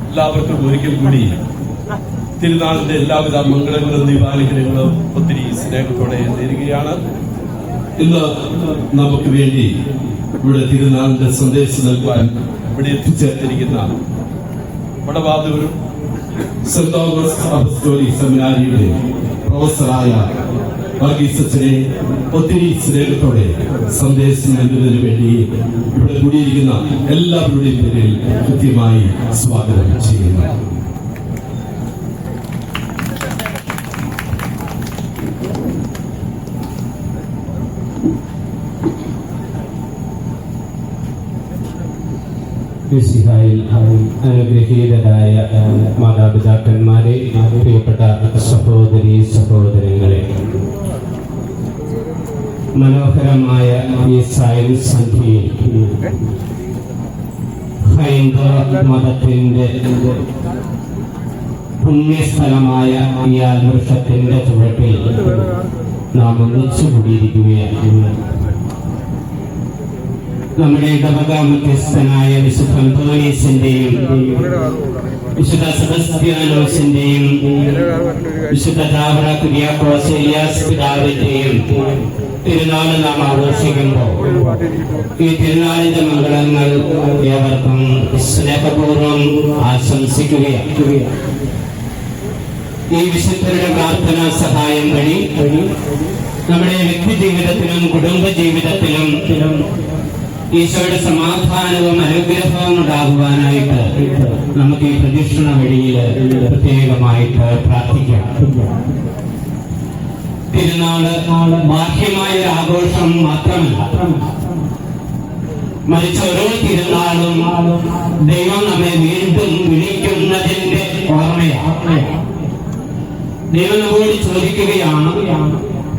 എല്ലാവർക്കും ഒരിക്കൽ കൂടി തിരുനാളിന്റെ എല്ലാവിധ മംഗളങ്ങളും ദീപാനുഗ്രഹങ്ങളും ഒത്തിരി സ്നേഹത്തോടെ നേരുകയാണ്. ഇന്ന് നമുക്ക് വേണ്ടി ഇവിടെ തിരുനാളിന്റെ സന്ദേശം നൽകുവാൻ ഇവിടെ എത്തിച്ചേർത്തിരിക്കുന്ന വടവാതൂരും സെന്റ് തോമസ് അപ്പസ്തോലിക് സെമിനാരിയുടെ പ്രൊഫസറായ വർഗീസച്ചനെ ഒത്തിരി സ്നേഹത്തോടെ സന്ദേശം നൽകുന്നതിന് വേണ്ടി ഇവിടെ കൂടിയിരിക്കുന്ന എല്ലാവരുടെയും പേരിൽ കൃത്യമായി സ്വാഗതം ചെയ്യുന്നു. അനുഗ്രഹീതരായ മാതാപിതാക്കന്മാരെ, പ്രിയപ്പെട്ട സഹോദരി സഹോദരങ്ങളെ, മനോഹരമായ ഈ സായം സന്ധ്യയിൽ ഹൈന്ദവ മതത്തിന്റെ പുണ്യസ്ഥലമായ ഈ ആഘോഷത്തിന്റെ ചുവട്ടിൽ നാം ഒന്നിച്ചു കൂടിയിരിക്കുകയാണ്. നമ്മുടെ ഇടവക മുഖ്യസ്ഥനായ വിശുദ്ധ അന്തോനീസിന്റെയും വിശുദ്ധ സെബസ്ത്യാനോസിന്റെയും വിശുദ്ധ ചാവറ കുര്യാക്കോസ് എലിയാസ് പിതാവിന്റെയും തിരുനാൾ നാം ആഘോഷിക്കുമ്പോൾ ഈ തിരുനാളിന്റെ മംഗളങ്ങൾ ഏവർക്കും സ്നേഹപൂർവ്വം ആശംസിക്കുകയാണ്. ഈ വിശുദ്ധരുടെ പ്രാർത്ഥനാ സഹായം വഴി നമ്മുടെ വ്യക്തി ജീവിതത്തിലും കുടുംബ ജീവിതത്തിലും ഈശോയുടെ സമാധാനവും അനുഗ്രഹവും ഉണ്ടാകുവാനായിട്ട് നമുക്ക് ഈ പ്രദക്ഷിണ വഴിയിൽ പ്രത്യേകമായിട്ട് പ്രാർത്ഥിക്കാം. തിരുനാള് ബാഹ്യമായ ഒരു ആഘോഷം മാത്രമല്ല, മറിച്ച് ഓരോ തിരുനാളും ദൈവം നമ്മെ വീണ്ടും വിളിക്കുന്നതിന്റെ ഓർമ്മയാണ്. ദൈവം നമ്മോട് ചോദിക്കുകയാണ്,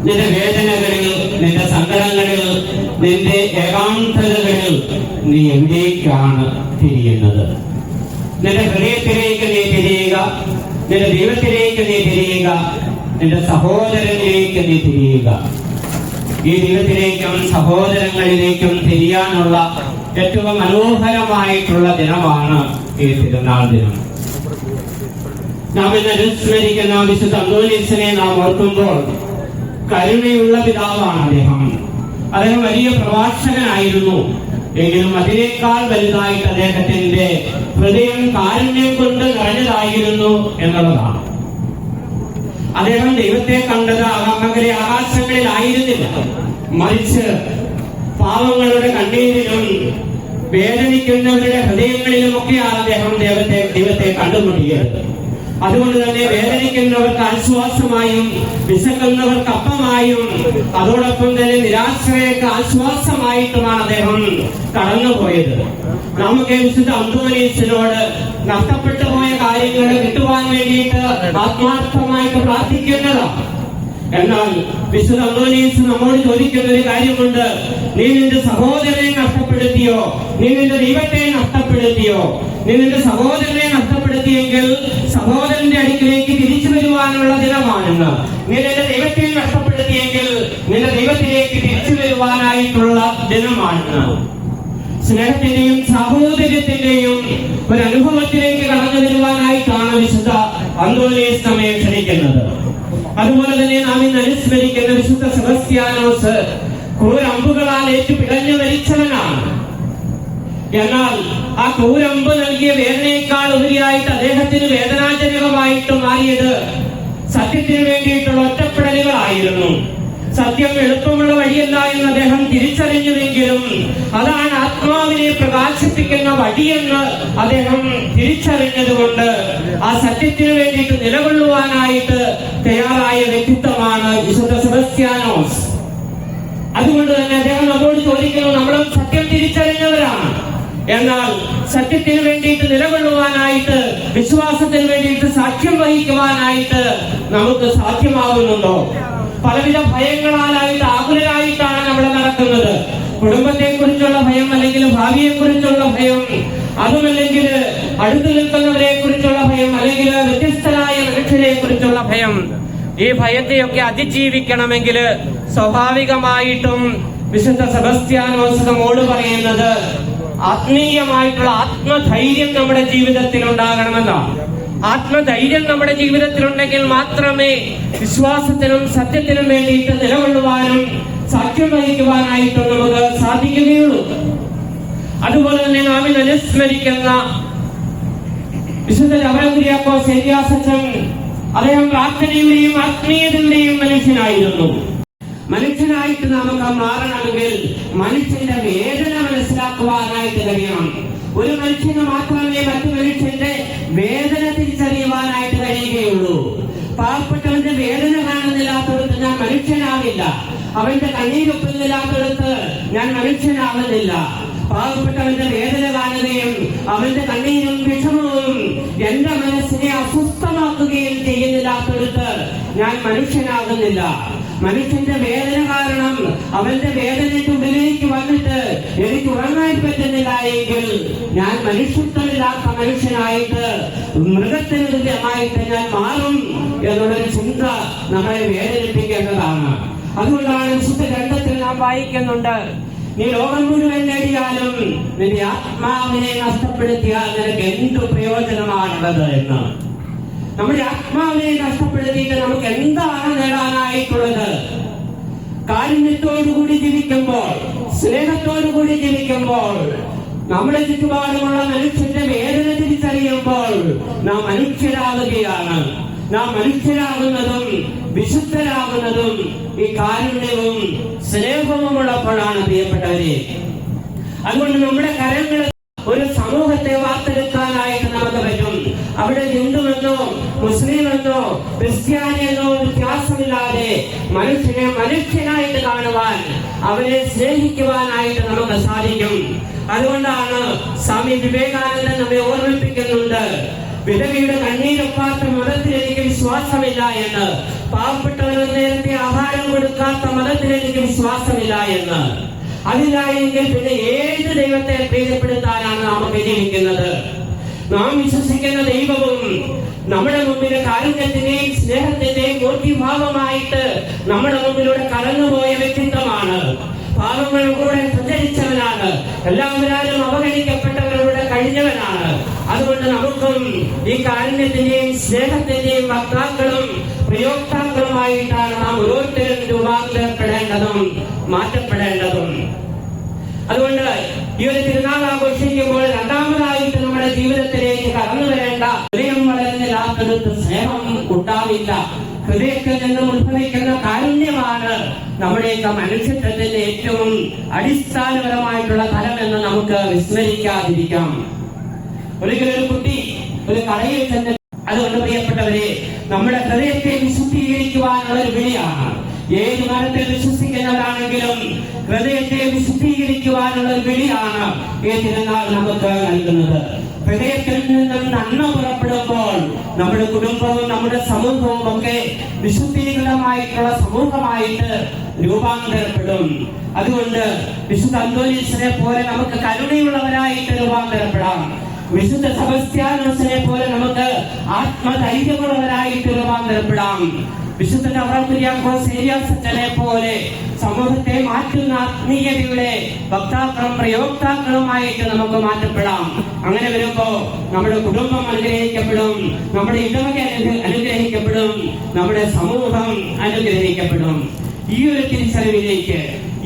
നിന്റെ വേദനകളിൽ, നിന്റെ സങ്കടങ്ങളിൽ, നിന്റെ ഏകാന്തതകളിൽ നീ എവിടേക്കാണ് തിരിയുന്നത്? നിന്റെ ഹൃദയത്തിലേക്ക് നീ തിരിയുക, നിന്റെ ദൈവത്തിലേക്ക് നീ തിരിയുക, നിന്റെ സഹോദരനിലേക്ക് നീ തിരിയുക. ഈ ദൈവത്തിലേക്കും സഹോദരങ്ങളിലേക്കും തിരിയാനുള്ള ഏറ്റവും മനോഹരമായിട്ടുള്ള ദിനമാണ് ഈ തിരുനാൾ ദിനം. നാം ഇന്ന് അനുസ്മരിക്കുന്ന വിശുദ്ധ അന്തോനീസിനെ നാം ഓർക്കുമ്പോൾ കരുണയുള്ള പിതാവാണ് അദ്ദേഹം. അദ്ദേഹം വലിയ പ്രഭാഷകനായിരുന്നു. എങ്കിലും അതിനേക്കാൾ വലുതായിട്ട് അദ്ദേഹത്തിന്റെ ഹൃദയം കാരുണ്യം കൊണ്ട് നിറഞ്ഞതായിരുന്നു എന്നുള്ളതാണ്. അദ്ദേഹം ദൈവത്തെ കണ്ടത് അകമകലെ ആകാശങ്ങളിലായിരുന്നില്ല, മറിച്ച് പാവങ്ങളുടെ കണ്ണീരിലും വേദനിക്കുന്നവരുടെ ഹൃദയങ്ങളിലുമൊക്കെയാണ് അദ്ദേഹം ദൈവത്തെ കണ്ടുമുട്ടിയത്. അതുകൊണ്ട് തന്നെ വേദനിക്കുന്നവർക്ക് ആശ്വാസമായും വിശക്കുന്നവർക്ക് അപ്പമായും അതോടൊപ്പം തന്നെ നിരാശ്രയർക്ക് ആശ്വാസമായിട്ടുമാണ് അദ്ദേഹം കടന്നുപോയത്. നമുക്ക് വിശുദ്ധ അന്തോനീസിനോട് നഷ്ടപ്പെട്ടു പോയ കാര്യങ്ങൾ കിട്ടുവാൻ വേണ്ടിയിട്ട് ആത്മാർത്ഥമായിട്ട് പ്രാർത്ഥിക്കുന്നതാണ്. എന്നാൽ വിശുദ്ധ അന്തോനീസ് നമ്മോട് ചോദിക്കുന്ന ഒരു കാര്യമുണ്ട്. നീ നിന്റെ സഹോദരനെ നഷ്ടപ്പെടുത്തിയോ? നീ നിന്റെ ദൈവത്തെ നഷ്ടപ്പെടുത്തിയോ? നീ നിന്റെ സഹോദരനെ നഷ്ടപ്പെടുത്തിയെങ്കിൽ സഹോദരന്റെ അടുക്കിലേക്ക് തിരിച്ചു വരുവാനുള്ള ദിനമാണെന്ന്. നീ നിന്റെ ദൈവത്തെ നഷ്ടപ്പെടുത്തിയെങ്കിൽ നിന്റെ ദൈവത്തിലേക്ക് തിരിച്ചു വരുവാനായിട്ടുള്ള ദിനമാണെന്ന്. സ്നേഹത്തിന്റെയും സാഹോദര്യത്തിന്റെയും ഒരു അനുഭവത്തിലേക്ക് കടന്നു വരുവാനായിട്ടാണ് വിശുദ്ധ അന്തോനീസ് നമ്മെ ക്ഷണിക്കുന്നത്. അതുപോലെ തന്നെ നാം ഇന്ന് അനുസ്മരിക്കുന്ന വിശുദ്ധ സെബസ്ത്യാനോസ് ക്രൂരമ്പുകളാൽ ഏറ്റു പിടഞ്ഞു മരിച്ചവനാണ്. എന്നാൽ ആ ക്രൂരമ്പ് നൽകിയ വേദനയേക്കാൾ ഉപരിയായിട്ട് അദ്ദേഹത്തിന് വേദനാജനകമായിട്ട് മാറിയത് സത്യത്തിന് വേണ്ടിയിട്ടുള്ള ഒറ്റപ്പെടലുകളായിരുന്നു. സത്യം എളുപ്പമുള്ള വഴിയല്ല എന്ന് അദ്ദേഹം തിരിച്ചറിഞ്ഞുവെങ്കിലും അതാണ് ആത്മാവിനെ പ്രകാശിപ്പിക്കുന്ന വഴിയെന്ന് അദ്ദേഹം തിരിച്ചറിഞ്ഞതുകൊണ്ട് ആ സത്യത്തിന് വേണ്ടിയിട്ട് നിലകൊള്ളുവാനായിട്ട് തയ്യാറായ വ്യക്തിത്വമാണ് വിശുദ്ധ സെബസ്ത്യാനോസ്. അതുകൊണ്ട് തന്നെ അദ്ദേഹം നമ്മോട് ചോദിക്കുന്നു, നമ്മളും സത്യം തിരിച്ചറിഞ്ഞവരാണ്, എന്നാൽ സത്യത്തിന് വേണ്ടിയിട്ട് നിലകൊള്ളുവാനായിട്ട്, വിശ്വാസത്തിന് വേണ്ടിയിട്ട് സാക്ഷ്യം വഹിക്കുവാനായിട്ട് നമുക്ക് സാധ്യമാകുന്നുണ്ടോ? പലവിധ ഭയങ്ങളാലായിട്ട് ആകുലരായിട്ടാണ് നമ്മൾ നടക്കുന്നത്. കുടുംബത്തെ കുറിച്ചുള്ള ഭയം, അല്ലെങ്കിൽ ഭാവിയെ കുറിച്ചുള്ള ഭയം, അതുമല്ലെങ്കിൽ അടുത്തു നിൽക്കുന്നവരെ കുറിച്ചുള്ള ഭയം, അല്ലെങ്കിൽ വ്യത്യസ്തരായ മനുഷ്യരെ കുറിച്ചുള്ള ഭയം. ഈ ഭയത്തെയൊക്കെ അതിജീവിക്കണമെങ്കിൽ സ്വാഭാവികമായിട്ടും വിശുദ്ധ സെബസ്ത്യാനോസ് നമ്മോട് പറയുന്നത് ആത്മീയമായിട്ടുള്ള ആത്മധൈര്യം നമ്മുടെ ജീവിതത്തിൽ ഉണ്ടാകണമെന്നാണ്. ആത്മധൈര്യം നമ്മുടെ ജീവിതത്തിലുണ്ടെങ്കിൽ മാത്രമേ വിശ്വാസത്തിനും സത്യത്തിനും വേണ്ടിയിട്ട് നിലകൊള്ളുവാനും സാക്ഷ്യം വഹിക്കുവാനായിട്ടും നമുക്ക് സാധിക്കുകയുള്ളൂ. അതുപോലെ തന്നെ നാം ഇന്ന് അനുസ്മരിക്കുന്ന വിശുദ്ധ ചാവറ കുര്യാക്കോസ് എലിയാസ് അച്ഛൻ, അദ്ദേഹം പ്രാർത്ഥനയുടെയും ആത്മീയതയുടെയും മനുഷ്യനായിരുന്നു. മനുഷ്യനായിട്ട് നമുക്ക് മാറണമെങ്കിൽ മനുഷ്യന്റെ വേദന മനസ്സിലാക്കുവാനായിട്ട് കഴിയണം. ഒരു മനുഷ്യന് മാത്രമേ മറ്റു മനുഷ്യന്റെ വേദന തിരിച്ചറിയുവാനായിട്ട് കഴിയുകയുള്ളൂ. പാവപ്പെട്ടവന്റെ വേദന കാണുന്നില്ലാത്തടത്ത് ഞാൻ മനുഷ്യനാവില്ല, അവന്റെ കണ്ണീരൊപ്പുന്നില്ലാത്തടത്ത് ഞാൻ മനുഷ്യനാവുന്നില്ല. പാവപ്പെട്ടവന്റെ വേദന കാണുകയും അവന്റെ കണ്ണീരും വിഷമവും എന്റെ മനസ്സിനെ അസ്വസ്ഥമാക്കുകയും ചെയ്യുന്നില്ലാത്തടത്ത് ഞാൻ മനുഷ്യനാകുന്നില്ല. മനുഷ്യന്റെ വേദന കാരണം അവന്റെ വേദനയുടെ ഉള്ളിലേക്ക് വന്നിട്ട് എനിക്ക് ഉറങ്ങാൻ പറ്റുന്നില്ല എങ്കിൽ ഞാൻ മനുഷ്യത്വമില്ലാത്ത മനുഷ്യനായിട്ട് മൃഗത്തിന് തുല്യമായിട്ട് ഞാൻ മാറും എന്നുള്ളൊരു ചിന്ത നമ്മളെ വേദനിപ്പിക്കേണ്ടതാണ്. അതുകൊണ്ടാണ് വിശുദ്ധ ഗ്രന്ഥത്തിൽ നാം വായിക്കുന്നുണ്ട്, നീ ലോകം മുഴുവൻ നേടിയാലും നിന്റെ ആത്മാവിനെ നഷ്ടപ്പെടുത്തിയാൽ നിനക്ക് എന്തു പ്രയോജനമാണുള്ളത് എന്ന്. നമ്മുടെ ആത്മാവിനെ നഷ്ടപ്പെടുത്തിയിട്ട് നമുക്ക് എന്താണ് നേടാനായിട്ടുള്ളത്? കാരുണ്യത്തോടുകൂടി ജീവിക്കുമ്പോൾ, സ്നേഹത്തോടുകൂടി ജീവിക്കുമ്പോൾ, നമ്മുടെ ചുറ്റുപാടുമുള്ള മനുഷ്യന്റെ വേദന തിരിച്ചറിയുമ്പോൾ നാം മനുഷ്യരാകുകയാണ്. നാം മനുഷ്യരാകുന്നതും വിശുദ്ധരാകുന്നതും ഈ കാരുണ്യവും സ്നേഹവും ഉള്ളപ്പോഴാണ് പ്രിയപ്പെട്ടവരെ. അതുകൊണ്ട് നമ്മുടെ കരങ്ങൾ ഒരു സമൂഹത്തെ വാർത്തെടുക്കാനായിട്ട് നമുക്ക് പറ്റും. അവിടെ ഹിന്ദുവെന്നോ മുസ്ലിമെന്നോ ക്രിസ്ത്യാനിയെന്നോ വ്യത്യാസമില്ലാതെ മനുഷ്യനെ മനുഷ്യനായിട്ട് കാണുവാൻ, അവരെ സ്നേഹിക്കുവാനായിട്ട് നമുക്ക് സാധിക്കും. അതുകൊണ്ടാണ് സ്വാമി വിവേകാനന്ദൻ നമ്മെ ഓർമ്മിപ്പിക്കുന്നുണ്ട്, വിധവയുടെ കണ്ണീരൊപ്പാത്ത മതത്തിൽ എനിക്ക് വിശ്വാസമില്ല എന്ന്, പാവപ്പെട്ടവന് നേരത്തെ ആഹാരം കൊടുക്കാത്ത മതത്തിൽ എനിക്ക് വിശ്വാസമില്ല എന്ന്. അതില്ല എങ്കിൽ പിന്നെ ഏത് ദൈവത്തെ പ്രീതിപ്പെടുത്താനാണ് നാം ജീവിക്കുന്നത്? നാം വിശ്വസിക്കുന്ന ദൈവവും നമ്മുടെ മുമ്പിൽ കാരുണ്യത്തിന്റെയും സ്നേഹത്തിന്റെയും മൂർത്തിഭാവമായിട്ട് നമ്മുടെ മുമ്പിലൂടെ കടന്നുപോയ വ്യക്തിത്വമാണ്. പാവങ്ങളിലൂടെ സഞ്ചരിച്ചവനാണ്. എല്ലാവരും അവഗണിക്കപ്പെട്ടവരുടെ കഴിഞ്ഞവനാണ്. അതുകൊണ്ട് നമുക്കും ഈ കാരുണ്യത്തിന്റെയും സ്നേഹത്തിന്റെയും വക്താക്കളും പ്രയോക്താക്കളുമായിട്ടാണ് നാം ഓരോരുത്തരും രൂപാന്തരപ്പെടേണ്ടതും മാറ്റപ്പെടേണ്ടതും. അതുകൊണ്ട് ഈ ഒരു തിരുനാൾ ആഘോഷിക്കുമ്പോൾ രണ്ടാമതായിട്ട് നമ്മുടെ ജീവിതത്തിലേക്ക് കടന്നു വരേണ്ട, ഹൃദയം വളരുന്നില്ലാത്തടുത്ത് സ്നേഹം ഉണ്ടാവില്ല. ഹൃദയത്തിൽ നിന്നും ഉത്ഭവിക്കുന്ന കാരുണ്യമാണ് നമ്മുടെയൊക്കെ മനുഷ്യത്വത്തിന്റെ ഏറ്റവും അടിസ്ഥാനപരമായിട്ടുള്ള തലമെന്ന് നമുക്ക് വിസ്മരിക്കാതിരിക്കാം. ഒരിക്കലൊരു കുട്ടി ഒരു കടയിൽ ചെന്ന്, അതുകൊണ്ട് പ്രിയപ്പെട്ടവരെ, നമ്മുടെ ഹൃദയത്തെ വിശുദ്ധീകരിക്കുവാനുള്ള ഒരു വിളിയാണ്. ഏത് മതത്തിൽ വിശ്വസിക്കുന്നവരാണെങ്കിലും ഹൃദയത്തെ വിശുദ്ധീകരിക്കുവാനുള്ള ഒരു വിളിയാണ് ഈ തിരുനാൾ നമുക്ക് നൽകുന്നത്. ഹൃദയത്തിൽ നിന്നും നന്മ പുറപ്പെടുമ്പോൾ നമ്മുടെ കുടുംബവും നമ്മുടെ സമൂഹവും ഒക്കെ വിശുദ്ധീകൃതമായിട്ടുള്ള സമൂഹമായിട്ട് രൂപാന്തരപ്പെടും. അതുകൊണ്ട് വിശുദ്ധ അന്തോനീസിനെ പോലെ നമുക്ക് കരുണയുള്ളവരായിട്ട് രൂപാന്തരപ്പെടാം. വിശുദ്ധ സെബസ്ത്യാനോസിനെ പോലെ നമുക്ക് ആത്മധൈര്യമുള്ളവരായിട്ട് രൂപാന്തരപ്പെടാം. വിശുദ്ധ കുര്യാക്കോസ് പോലെ സമൂഹത്തെ മാറ്റുന്ന ആത്മീയതയുടെ വക്താക്കളും പ്രയോക്താക്കളുമായിട്ട് നമുക്ക് മാറ്റപ്പെടാം. അങ്ങനെ വരുമ്പോ നമ്മുടെ കുടുംബം അനുഗ്രഹിക്കപ്പെടും, നമ്മുടെ ഇടവക അനുഗ്രഹിക്കപ്പെടും, നമ്മുടെ സമൂഹം അനുഗ്രഹിക്കപ്പെടും. ഈ ഒരു തിരിച്ചറിവിലേക്ക്,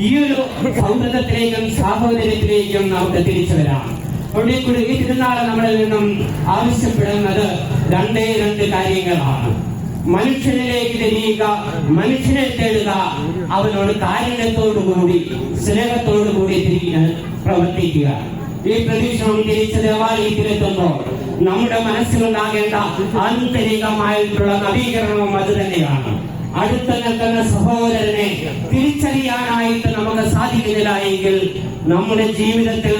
ഈ ഒരു സൗഹൃദത്തിലേക്കും സാഹോദര്യത്തിലേക്കും നമുക്ക് തിരിച്ചു വരാം. അവിടെ കൂടി ഈ തിരുനാൾ നമ്മളിൽ നിന്നും ആവശ്യപ്പെടുന്നത് രണ്ട് കാര്യങ്ങളാണ്. മനുഷ്യനിലേക്ക് തിരിയുക, മനുഷ്യനെ തേടുക, അവനോട് കാരുണ്യത്തോടുകൂടി സ്നേഹത്തോടുകൂടി പ്രവർത്തിക്കുക. ഈ പ്രതീക്ഷണം തിരിച്ച് ദേവാലയത്തിലെത്തുമ്പോൾ നമ്മുടെ മനസ്സിലുണ്ടാകേണ്ട ആന്തരികമായിട്ടുള്ള നവീകരണവും അത് തന്നെയാണ്. അടുത്ത് നിൽക്കുന്ന സഹോദരനെ തിരിച്ചറിയാനായിട്ട് നമുക്ക് സാധിക്കുന്നില്ല എങ്കിൽ നമ്മുടെ ജീവിതത്തിൽ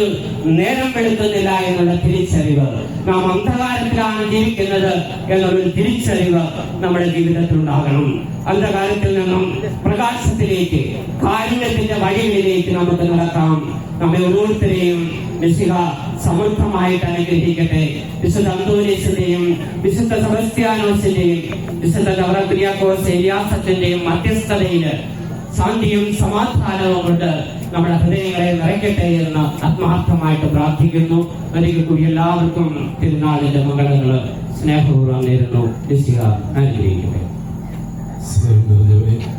നേരം വെളുക്കുന്നില്ല എന്നുള്ള തിരിച്ചറിവ്, നാം അന്ധകാരത്തിലാണ് ജീവിക്കുന്നത് എന്നുള്ളൊരു തിരിച്ചറിവ് നമ്മുടെ ജീവിതത്തിൽ ഉണ്ടാകണം. അന്ധകാരത്തിൽ നിന്നും പ്രകാശത്തിലേക്ക്, കാരുണ്യത്തിന്റെ വഴികളിലേക്ക് നമുക്ക് നടക്കാം. നമ്മെ ഓരോരുത്തരെയും മിശിഹ സമൃദ്ധമായിട്ട് അനുഗ്രഹിക്കട്ടെ. വിശുദ്ധ അന്തോനീസിന്റെയും വിശുദ്ധ സെബസ്ത്യാനോസിന്റെയും വിശുദ്ധ കുര്യാക്കോസ് ഏലിയാസത്തിന്റെയും മധ്യസ്ഥതയിൽ ശാന്തിയും സമാധാനവും കൊണ്ട് നമ്മുടെ ഹൃദയങ്ങളെ നിറയ്ക്കട്ടെ എന്ന് ആത്മാർത്ഥമായിട്ട് പ്രാർത്ഥിക്കുന്നു. ഒരിക്കൽ കൂടി എല്ലാവർക്കും തിരുനാളിന്റെ മംഗളങ്ങള് സ്നേഹപൂർവ്വം നേരുന്നു. മിശിഹ അനുഗ്രഹിക്കട്ടെ.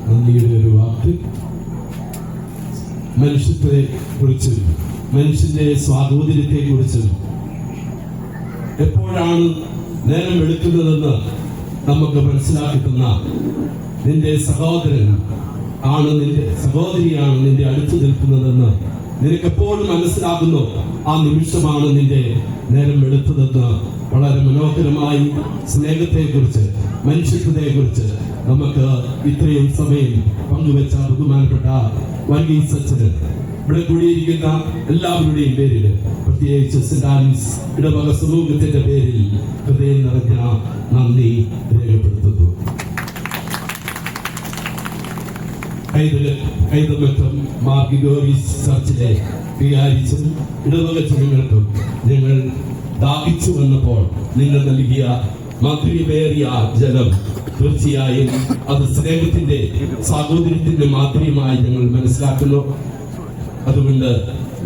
നന്ദിയുടെ ഒരു വാക്ക് മനുഷ്യത്തെ കുറിച്ചും മനുഷ്യന്റെ സ്വാതന്ത്ര്യത്തെ കുറിച്ചും എപ്പോഴാണ് നേരം വെളുക്കുന്നതെന്ന് നമുക്ക് മനസ്സിലാക്കി തന്ന നിന്റെ സഹോദരൻ ആണ്, നിന്റെ സഹോദരിയാണ് നിന്റെ അടുത്ത് നിൽക്കുന്നതെന്ന് നിനക്കെപ്പോഴും മനസ്സിലാകുന്നു. ആ നിമിഷമാണ് നിന്റെ നേരം വെളുത്തതെന്ന് വളരെ മനോഹരമായി സ്നേഹത്തെ കുറിച്ച്, മനുഷ്യത്വത്തെ കുറിച്ച് നമുക്ക് ഇത്രയും സമയം പങ്കുവെച്ച ബഹുമാനപ്പെട്ട വർഗീസ് അച്ഛന്, ഇവിടെ കൂടിയിരിക്കുന്ന എല്ലാവരുടെയും പേരിൽ, പ്രത്യേകിച്ച് സെന്റ് ആൻസ് ഇടവക സമൂഹത്തിന്റെ പേരിൽ ഹൃദയം നിറഞ്ഞ നന്ദി രേഖപ്പെടുത്തുന്നു. കൈതമറ്റം മാർ ഗ്രിഗോറിയസ് ചർച്ചിലെ വികാരിച്ചും ഇടവക ജനങ്ങൾക്കും ഞങ്ങൾ ദാഹിച്ചു വന്നപ്പോൾ നിങ്ങൾ നൽകിയ മാധുര്യമേറിയ ജലം തീർച്ചയായും അത് സ്നേഹത്തിന്റെ സാഹോദര്യത്തിന്റെ മാധുര്യമായി ഞങ്ങൾ മനസ്സിലാക്കുന്നു. അതുകൊണ്ട്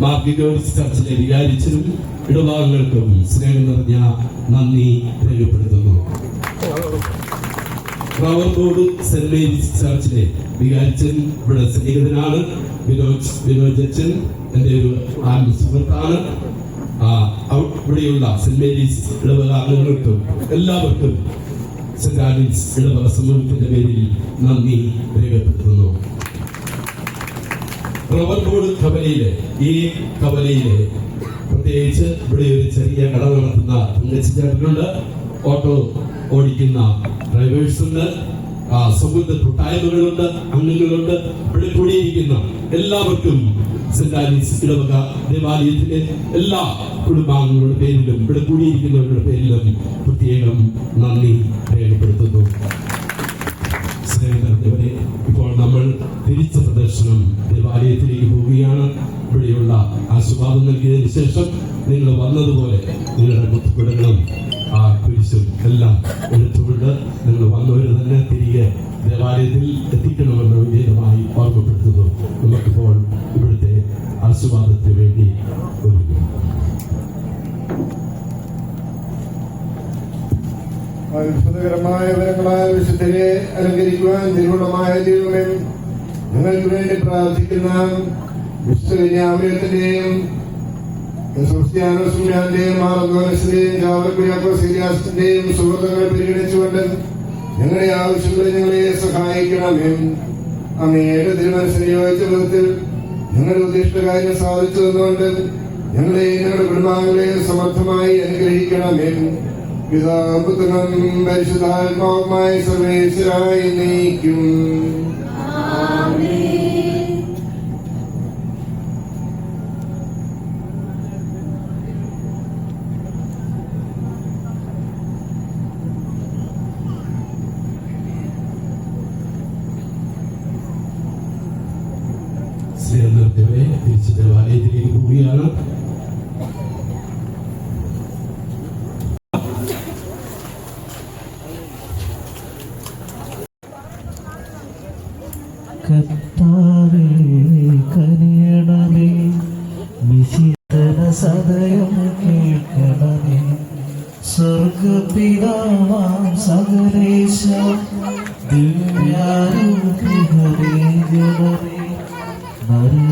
മാർ ഗ്രിഗോറിയസ് ചർച്ചിലെ വികാരിച്ചനും ഇടവകങ്ങൾക്കും സ്നേഹം നിറഞ്ഞ നന്ദി രേഖപ്പെടുത്തുന്നു. റവൻകോട് സെന്റ് മേരീസ് ചർച്ചിലെ വികാരിച്ചൻ ഇവിടെ സ്നേഹിതനാണ്. വിനോജ് അച്ഛൻ എൻ്റെ ഒരു സുഹൃത്താണ്. ഇവിടെയുള്ള സെന്റ് മേരീസ് ഇടവക അംഗങ്ങൾക്കും എല്ലാവർക്കും സെന്റ് ആലീസ് ഇടവക സമൂഹത്തിന്റെ പേരിൽ നന്ദി രേഖപ്പെടുത്തുന്നു. റവൻകോട് കവലയിലെ പ്രത്യേകിച്ച് ഇവിടെ ഒരു ചെറിയ കട നടത്തുന്ന ചേട്ടനുണ്ട്, ഓട്ടോ ഓടിക്കുന്ന ഡ്രൈവേഴ്സ് ഉണ്ട്, സമൂഹ കൂട്ടായ്മകളുണ്ട്, അംഗങ്ങളുണ്ട്. ഇവിടെ കൂടിയിരിക്കുന്ന എല്ലാവർക്കും സെന്റ് ആലീസ് ഇടവക ദേവാലയത്തിലെ എല്ലാ കുടുംബാംഗങ്ങളുടെ പേരിലും ഇവിടെ കൂടിയിരിക്കുന്നവരുടെ പേരിലും പ്രത്യേകം നന്ദി രേഖപ്പെടുത്തുന്നു. സ്നേഹിതരെ, ഇപ്പോൾ നമ്മൾ തിരിച്ച പ്രദർശനം ദേവാലയത്തിലേക്ക് പോവുകയാണ്. ഇവിടെയുള്ള ആശീർവാദം നൽകിയതിനു ശേഷം നിങ്ങൾ വന്നതുപോലെ നിങ്ങളുടെ മുത്തുകുടങ്ങളും കുരിശും എല്ലാം എടുത്തുകൊണ്ട് നിങ്ങൾ വന്നവർ തന്നെ തിരികെ ദേവാലയത്തിൽ എത്തിക്കണമെന്ന് വിനീതമായി ഓർമ്മപ്പെടുത്തുന്നു. നമുക്കിപ്പോൾ ഇവിടുത്തെ ആശീർവാദത്തിന് വേണ്ടി ഒരുങ്ങും. അത്ഭുതകരമായ വരങ്ങളായ വിശുദ്ധരെ അലങ്കരിക്കുവാൻ തിരുവുള്ളമായ ദൈവമേ, നിങ്ങൾക്ക് വേണ്ടി പ്രാർത്ഥിക്കുന്ന വിശുദ്ധ കന്യാമറിയത്തിന്റെയും ക്രിസ്ത്യാനോസിന്റെയും മാർഗോസിന്റെയും ജാവർക്കുര്യാക്കോസിന്റെയും സുഹൃത്തുക്കളെ പരിഗണിച്ചുകൊണ്ട് ഞങ്ങളുടെ ആവശ്യങ്ങളിൽ ഞങ്ങളെ സഹായിക്കണമേ. അങ്ങയുടെ തിരുമനസ്സിന് യോജിച്ച വിധത്തിൽ ഞങ്ങളുടെ ഉദ്ദിഷ്ട കാര്യം സാധിച്ചു തന്നുകൊണ്ട് ഞങ്ങളെയും ഞങ്ങളുടെ കുടുംബാംഗങ്ങളെയും സമർത്ഥമായി അനുഗ്രഹിക്കണമേ. പിതാപുത്രനും പരിശുദ്ധാത്മാവുമായി സർവേശ്വരായി നയിക്കും. തിരിച്ച് ദേവാലയത്തിലേക്ക് പോവുകയാണ്. കർത്താവേ കനിയണമേ, വിശുദ്ധന സദയം കേൾക്കണമേ. സ്വർഗപിതാവാം സകലേശ ദിവ്യാനുഗ്രഹമേ, നരേ